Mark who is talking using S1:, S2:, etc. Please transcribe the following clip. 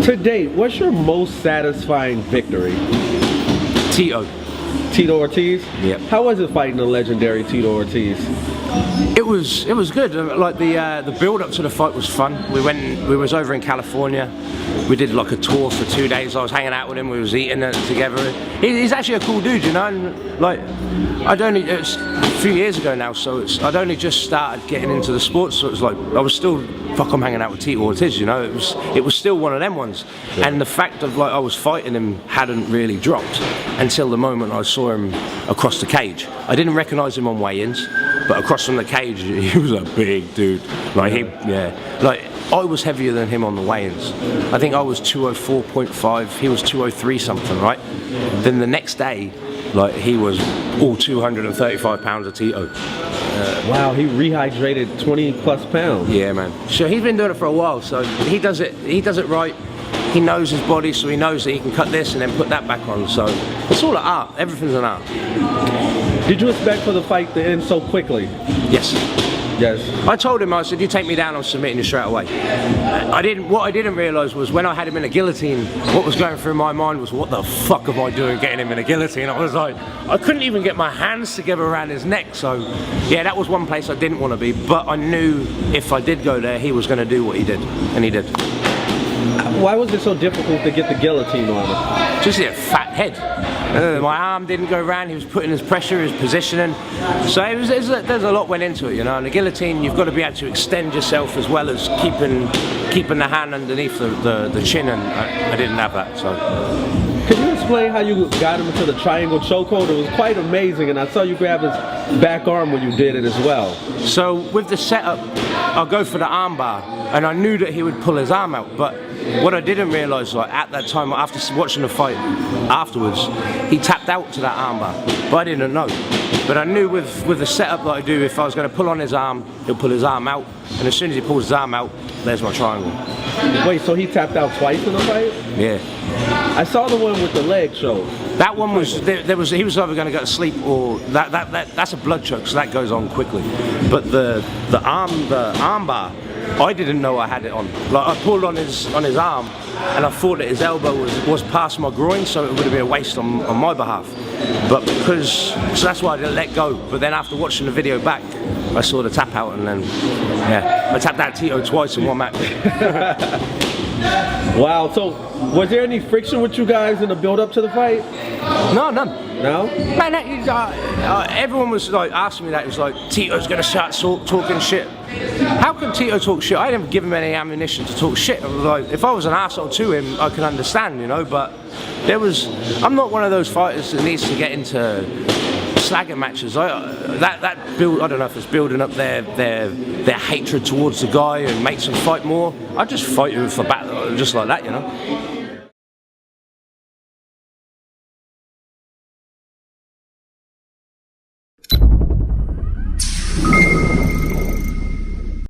S1: To date, what's your most satisfying victory? Tito Ortiz?
S2: Yep.
S1: How was it fighting the legendary Tito Ortiz?
S2: It was good. Like the build up to the fight was fun. We was over in California. We did like a tour for 2 days. I was hanging out with him. We was eating together. He's actually a cool dude, you know. And like it's a few years ago now, so I'd only just started getting into the sports. So it was like I was still I'm hanging out with Tito Ortiz, you know. It was still one of them ones. Yeah. And the fact of like I was fighting him hadn't really dropped until the moment I saw him across the cage. I didn't recognise him on weigh-ins, but across from the cage, he was a big dude. Like like I was heavier than him on the weigh-ins. I think I was 204.5. He was 203 something, right? Then the next day, like he was all 235 pounds of Tito.
S1: Wow, he rehydrated 20 plus pounds.
S2: Yeah, man. So he's been doing it for a while. So he does it right. He knows his body, so he knows that he can cut this and then put that back on. So it's all an art. Everything's an art.
S1: Did you expect for the fight to end so quickly?
S2: Yes.
S1: Yes.
S2: I told him, I said, you take me down, I'm submitting you straight away. What I didn't realise was when I had him in a guillotine, what was going through my mind was, what the fuck am I doing getting him in a guillotine? I was like, I couldn't even get my hands together around his neck. So yeah, that was one place I didn't want to be, but I knew if I did go there, he was going to do what he did, and he did.
S1: Why was it so difficult to get the guillotine on him?
S2: Just a fat head. My arm didn't go round, he was putting his pressure, his positioning. So there's a lot went into it, you know. And the guillotine, you've got to be able to extend yourself as well as keeping the hand underneath the chin, and I didn't have that, so.
S1: Can you explain how you got him into the triangle chokehold? It was quite amazing, and I saw you grab his back arm when you did it as well.
S2: So with the setup, I'll go for the arm bar, and I knew that he would pull his arm out, but what I didn't realise, like at that time, after watching the fight afterwards, he tapped out to that arm bar, but I didn't know. But I knew with the setup that I do, if I was going to pull on his arm, he'll pull his arm out, and as soon as he pulls his arm out, there's my triangle.
S1: Wait, so he tapped out twice in the fight?
S2: Yeah.
S1: I saw the one with the leg show.
S2: That one was he was either going to go to sleep or that's a blood choke, so that goes on quickly. But the arm bar, I didn't know I had it on. Like I pulled on his arm, and I thought that his elbow was past my groin, so it would have been a waste on my behalf. But so that's why I didn't let go. But then after watching the video back, I saw the tap out, and then yeah, I tapped out Tito twice in one match.
S1: Wow. So was there any friction with you guys in the build up to the fight?
S2: No, none.
S1: No?
S2: Man, everyone was like asking me that. It was like, Tito's gonna start talking shit. How can Tito talk shit? I didn't give him any ammunition to talk shit. I was like, if I was an asshole to him, I can understand, you know. But I'm not one of those fighters that needs to get into slagging matches. That build, I don't know if it's building up their hatred towards the guy and makes them fight more. I just fight him for battle, just like that, you know.